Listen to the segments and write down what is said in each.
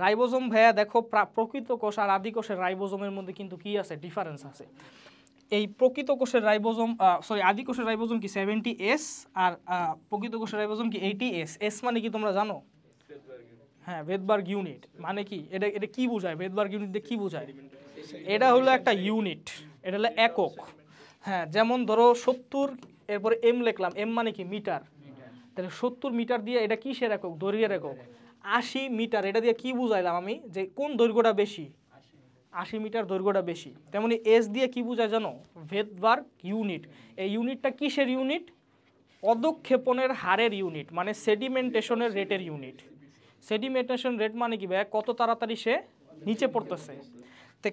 Ribosome ভাইয়া দেখো প্রকৃত কোষ আর আদি কোষের রাইবোজোমের মধ্যে কিন্তু কি আছে, ডিফারেন্স আছে। এই প্রকৃত কোষের রাইবোজোম আদি কোষের রাইবোজোম কি 70S আর প্রকৃত কোষের রাইবোজোম কি 80S। এস মানে কি তোমরা জানো? হ্যাঁ, ভেদবার্গ ইউনিট মানে কি, এটা এটা কি বোঝায়, ভেদবার্গ ইউনিট দিয়ে কি বোঝায়? এটা হলো একটা ইউনিট, এটা হলো একক। হ্যাঁ, যেমন ধরো 70, এরপরে এম লিখলাম, এম মানে কি মিটার, তাহলে 70 মিটার দিয়ে এটা কিসের একক, দৈর্ঘ্যের একক। 80 মিটার, এটা দিয়ে কি বুঝাইলাম আমি, যে কোন দৈর্ঘ্যটা বেশি, 80 মিটার দৈর্ঘ্যটা বেশি। তেমনি এস দিয়ে কি বোঝায় জানো, ভেদবার্গ ইউনিট। এই ইউনিটটা কিসের ইউনিট, পদক্ষেপণের হারের ইউনিট, মানে সেডিমেন্টেশনের রেটের ইউনিট। সেডিমেন্টেশন রেট মানে কি ভাই, কত তাড়াতাড়ি সে নিচে পড়তেছে। তো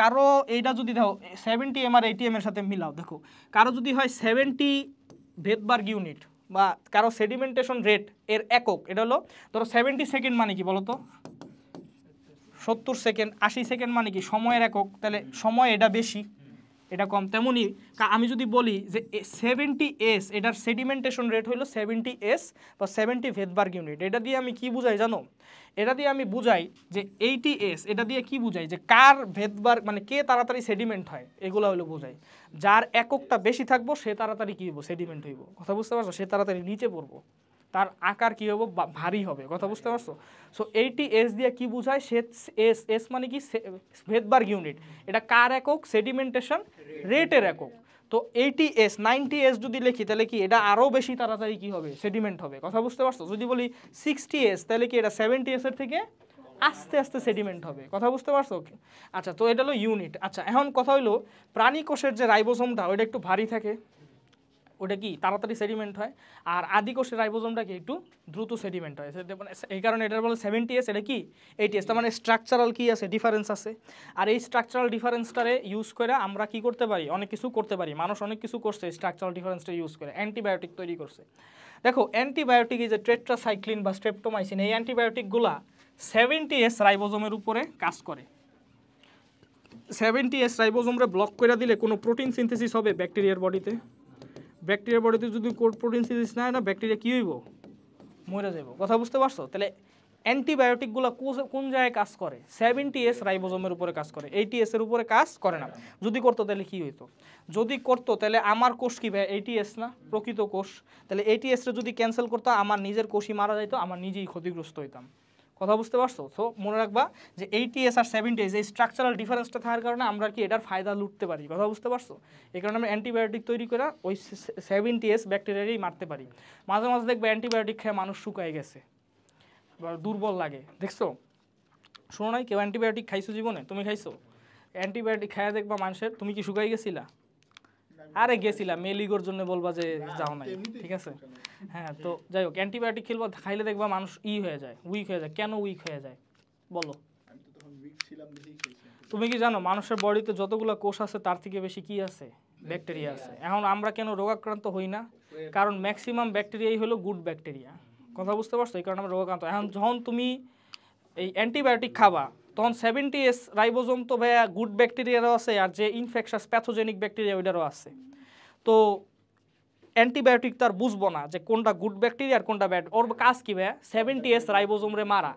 কারো এইটা যদি দেখো 70M আর 80M এর সাথে মিলাও, দেখো কারো যদি হয় 70 ভেদবার্গ ইউনিট বা কারো সেডিমেন্টেশন রেট এর একক, এটা হলো ধরো 70 সেকেন্ড মানে কি বলো তো, 70 সেকেন্ড। 80 সেকেন্ড মানে কি সময়ের একক, তাহলে সময় এটা বেশি এটা কম। তেমনি আমি যদি বলি যে 70S, এটার সেডিমেন্টেশন রেট হলো 70S বা 70 ভেদবার্গ ইউনিট। এটা দিয়ে আমি কি বুঝাই জানো, এটা দিয়ে আমি বুঝাই যে 80S, এটা দিয়ে কি বুঝাই, যে কার ভেদবার্গ মানে কে তাড়াতাড়ি সেডিমেন্ট হয়, এগুলো হলো বোঝাই। যার এককটা বেশি থাকবো সে তাড়াতাড়ি কি হইব, সেডিমেন্ট হইব। কথা বুঝতে পারছো, সে তাড়াতাড়ি নিচে পড়বো, তার আকার কি হবে, ভারী হবে। কথা বুঝতে পারছো। সো 80S দিয়ে কি বোঝায়, এস মানে কি ভেদবার্গ ইউনিট, এটা কার একক, সেডিমেন্টেশন রেটের একক। তো 80S 90S যদি লিখি তাহলে কি এটা আরও বেশি তাড়াতাড়ি কি হবে, সেডিমেন্ট হবে। কথা বুঝতে পারছো। যদি বলি 60S তাহলে কি এটা 70S এর থেকে আস্তে আস্তে সেডিমেন্ট হবে। কথা বুঝতে পারছো। আচ্ছা, তো এটা হলো ইউনিট। আচ্ছা, এখন কথা হলো প্রাণী কোষের যে রাইবোজোমটা ওটা একটু ভারী থাকে, ওটা কি তাড়াতাড়ি সেডিমেন্ট হয়। আর আদি কোষের রাইবোজোমটা কি একটু দ্রুত সেডিমেন্ট হয়। এই কারণে এটার বলে 70S, এটা কি 80S। তার মানে স্ট্রাকচারাল কি আছে, ডিফারেন্স আছে। আর এই স্ট্রাকচারাল ডিফারেন্সটারে ইউজ করে আমরা কি করতে পারি, অনেক কিছু করতে পারি। মানুষ অনেক কিছু করছে স্ট্রাকচারাল ডিফারেন্সটা ইউজ করে, অ্যান্টিবায়োটিক তৈরি করছে। দেখো অ্যান্টিবায়োটিক এই যে টেট্রাসাইক্লিন বা স্ট্রেপ্টোমাইসিন, এই অ্যান্টিবায়োটিকগুলা 70S রাইবোজোমের উপরে কাজ করে। 70S রাইবোজোমরে ব্লক করে দিলে কোনো প্রোটিন সিনথেসিস হবে ব্যাকটেরিয়ার বডিতে। ব্যাকটেরিয়ার বডিতে যদি প্রোটিন সিনথেসিস না হয় না, ব্যাকটেরিয়া কী হইব, মরে যাব। কথা বুঝতে পারছো। তাহলে অ্যান্টিবায়োটিকগুলো কোন জায়গায় কাজ করে, 70S রাইবোজোমের উপরে কাজ করে, 80S এর উপরে কাজ করে না। যদি করতো তাহলে কী হইতো, যদি করতো তাহলে আমার কোষ কী ভাই, 80S না প্রকৃত কোষ, তাহলে 80S যদি ক্যান্সেল করতো আমার নিজের কোষই মারা যাইতো, আমার নিজেই ক্ষতিগ্রস্ত হইতাম। কথা বুঝতে পারছো। তো মনে রাখবা যে 80S আর 70S এই স্ট্রাকচারাল ডিফারেন্সটা থাকার কারণে আমরা কি এটার ফায়দা লুটতে পারি। কথা বুঝতে পারছো। এই কারণে আমরা অ্যান্টিবায়োটিক তৈরি করে ওই 70S ব্যাকটেরিয়ারই মারতে পারি। মাঝে মাঝে দেখবে অ্যান্টিবায়োটিক খেয়ে মানুষ শুকায় গেছে বা দুর্বল লাগে, দেখছো। শোনো নাই কেউ অ্যান্টিবায়োটিক খাইছো জীবনে, তুমি খাইছো? অ্যান্টিবায়োটিক খাইয়া দেখবা মানুষের, তুমি কি শুকাই গেছিলা? আরে গেছিলাম মেলিগোর জন্য, বলবা যে যাও নাই, ঠিক আছে। হ্যাঁ, তো যাই হোক অ্যান্টিবায়োটিক খাইলে দেখবা মানুষ হয়ে যায়, উইক হয়ে যায়। কেন উইক হয়ে যায় বলো? তুমি কি জানো মানুষের বডিতে যতগুলো কোষ আছে তার থেকে বেশি কি আছে, ব্যাকটেরিয়া আছে। এখন আমরা কেন রোগাক্রান্ত হই না, কারণ ম্যাক্সিমাম ব্যাকটেরিয়াই হলো গুড ব্যাকটেরিয়া। কথা বুঝতে পারছো। এই কারণে আমরা রোগাক্রান্ত। এখন যখন তুমি এই অ্যান্টিবায়োটিক খাবা তখন 70S রাইবোজোম তো ভাইয়া গুড ব্যাকটেরিয়ারও আছে, আর যে ইনফেকশাস প্যাথোজেনিক ব্যাকটেরিয়া ওইটারও আছে। তো অ্যান্টিবায়োটিক তার বুঝবো না যে কোনটা গুড ব্যাকটেরিয়া আর কোনটা ব্যাড। ওর কাজ কী ভাইয়া, 70S রাইবোজোমরে মারা।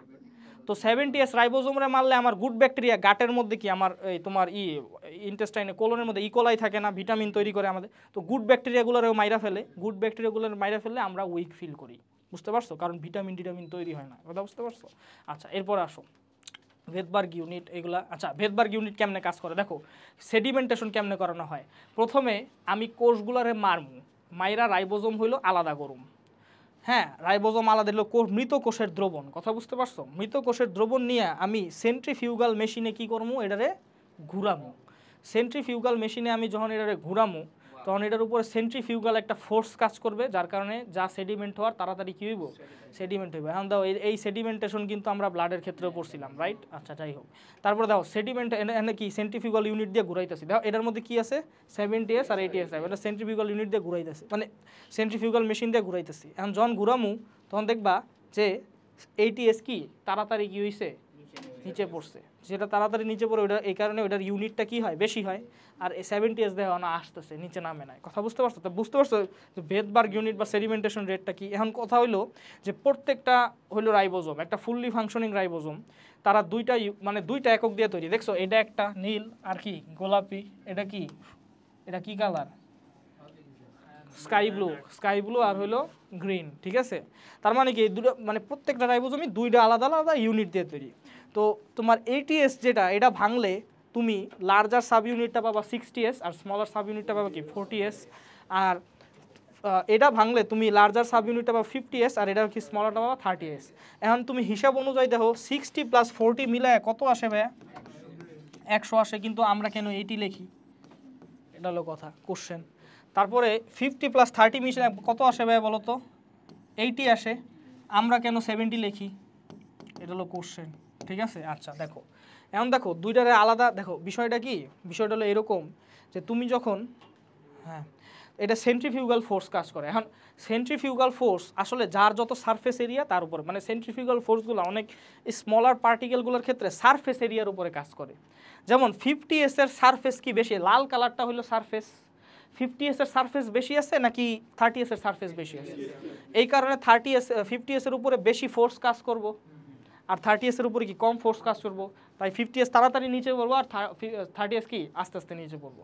তো 70S রাইবোজোমরে মারলে আমার গুড ব্যাকটেরিয়া গাটের মধ্যে কি আমার এই তোমার ইন্টেস্টাইনে কোলনের মধ্যে ইকোলাই থাকে না, ভিটামিন তৈরি করে আমাদের। তো গুড ব্যাকটেরিয়াগুলোরেও মাইরা ফেলে, গুড ব্যাকটেরিয়াগুলোর মাইরা ফেললে আমরা উইক ফিল করি। বুঝতে পারছো, কারণ ভিটামিন তৈরি হয় না। কথা বুঝতে পারছো। আচ্ছা, এরপর আসো ভেদবার্গ ইউনিট এগুলা। আচ্ছা, ভেদবার্গ ইউনিট কেমনে কাজ করে দেখো, সেডিমেন্টেশন কেমনে করানো হয়। প্রথমে আমি কোষগুলারে মারমু, মাইরা রাইবোজোম হইলো আলাদা করুম। হ্যাঁ, রাইবোজোম আলাদা দিল মৃত কোষের দ্রবণ। কথা বুঝতে পারছো। মৃত কোষের দ্রবণ নিয়ে আমি সেন্ট্রিফিউগাল মেশিনে কি করবো, এটারে ঘুরামু। সেন্ট্রিফিউগাল মেশিনে আমি যখন এটারে ঘুরামু তখন এটার উপরে সেন্ট্রিফিউগাল একটা ফোর্স কাজ করবে, যার কারণে যা সেডিমেন্ট হওয়ার তাড়াতাড়ি কী হইব, সেডিমেন্ট হইব। এখন দাও এই সেডিমেন্টেশন কিন্তু আমরা ব্লাডের ক্ষেত্রেও পড়ছিলাম, রাইট। আচ্ছা, যাই হোক। তারপরে দাও সেডিমেন্ট এনে কি সেন্ট্রিফিউগাল ইউনিট দিয়ে ঘুরাইতেছি। দেখো এটার মধ্যে কি আছে, 70S আর 80S। এটা সেন্ট্রিফিউগাল ইউনিট দিয়ে ঘুরাইতেছে, মানে সেন্ট্রিফিউগাল মেশিন দিয়ে ঘুরাইতেছি। এখন যখন ঘুরামু তখন দেখবা যে 80S কি তাড়াতাড়ি কি হয়েছে, নিচে পড়ছে, যেটা তাড়াতাড়ি নিচে পড়ে ওটা এই কারণে ওটার ইউনিটটা কি হয় বেশি হয়, আর 70s দেখো না আসতেছে নিচে নামে নাই। কথা বুঝতে পারছো? তো বুঝতে পারছো যে ভেদবার্গ ইউনিট বা সেডিমেন্টেশন রেটটা কি। এখন কথা হইলো যে প্রত্যেকটা হইলো রাইবোজোম, একটা ফুললি ফাংশনিং রাইবোজোম, তারা দুইটা মানে দুইটা একক দিয়ে তৈরি। দেখছো এটা একটা নীল আর কি গোলাপি, এটা কি, এটা কি কালার, স্কাই ব্লু আর হলো গ্রিন, ঠিক আছে। তার মানে কি দুটো মানে প্রত্যেকটা রাইবোজোমই দুইটা আলাদা আলাদা ইউনিট দিয়ে তৈরি। তো তোমার 80s যেটা, এটা ভাঙলে তুমি লার্জার সাব ইউনিটটা পাবা 60s আর স্মলার সাব ইউনিটটা পাবা কি 40s, আর এটা ভাঙলে তুমি লার্জার সাব ইউনিটটা পাবা 50s আর এটা কি স্মলারটা পাবা 30s। এখন তুমি হিসাব অনুযায়ী দেখো 60 + 40 মিলায় কত আসে ভাই, 100 আসে, কিন্তু আমরা কেন 80 লিখি, এটা হলো কথা কোশ্চেন। তারপরে 50 + 30 মিশে কত আসে ভাই বলো তো, 80 আসে, আমরা কেন 70 লিখি, এটা হলো কোশ্চেন, ঠিক আছে। আচ্ছা দেখো এখন দেখো দুইটারে আলাদা, দেখো বিষয়টা কি, বিষয়টা হলো এরকম যে তুমি যখন, হ্যাঁ এটা সেন্ট্রিফিউগাল ফোর্স কাজ করে। এখন সেন্ট্রিফিউগাল ফোর্স আসলে যার যত সারফেস এরিয়া তার উপরে, মানে সেন্ট্রিফিউগাল ফোর্সগুলো অনেক স্মলার পার্টিকেলগুলোর ক্ষেত্রে সারফেস এরিয়ার উপরে কাজ করে। যেমন 50s এর সারফেস কি বেশি, লাল কালারটা হলো সারফেস, 50s এর সারফেস বেশি আছে নাকি 30s এর সারফেস বেশি আছে, এই কারণে 50s এর উপরে বেশি ফোর্স কাজ করব, আর 30s এর উপরে কি কম ফোর্স কাজ করব, তাই 50s তাড়াতাড়ি নিচে পড়বো আর 30s কি আস্তে আস্তে নিচে পড়বো।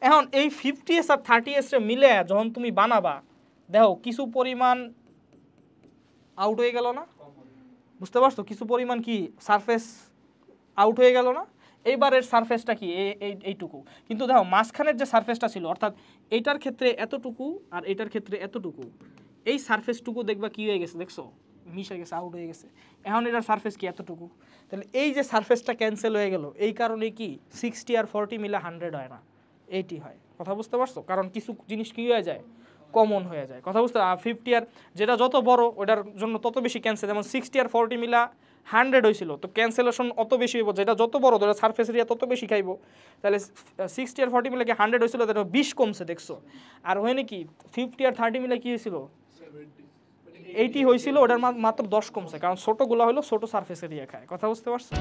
এখন এই 50s আর 30s মিলে যখন তুমি বানাবা, দেখো কিছু পরিমাণ আউট হয়ে গেল না, বুঝতে পারছো, কিছু পরিমাণ কি সারফেস আউট হয়ে গেল না। এইবারের সারফেসটা কি এইটুকু, কিন্তু দেখো মাঝখানের যে সারফেসটা ছিল, অর্থাৎ এইটার ক্ষেত্রে এতটুকু আর এইটার ক্ষেত্রে এতটুকু, এই সারফেসটুকু দেখবা কি হয়ে গেছে, দেখছো মিশে গেছে, আউট হয়ে গেছে। এখন এটার সারফেস কি এতটুকু, তাহলে এই যে সারফেসটা ক্যান্সেল হয়ে গেল, এই কারণে কি 60 আর 40 মিলে 100 হয় না, 80 হয়। কথা বুঝতে পারছো, কারণ কিছু জিনিস কি হয়ে যায়, কমন হয়ে যায়। কথা বুঝতে, 50 আর যেটা যত বড় ওটার জন্য তত বেশি ক্যান্সেল, যেমন 60 আর 40 মিলা 100 হয়েছিল, তো ক্যান্সেলেশন অত বেশি হইব, যেটা যত বড় ধরো সারফেস এরিয়া তত বেশি খাইব। তাহলে 60 আর 40 মিলে কি 100 হয়েছিল, তাহলে 20 কমছে, দেখছো। আর হয় নাকি 50 আর 30 মিলে কি হয়েছিল, 80 হয়েছিল, ওটার মাত্র 10 কমছে, কারণ ছোটোগুলো হলো ছোটো সারফেস এরিয়া খায়। কথা বুঝতে পারছো।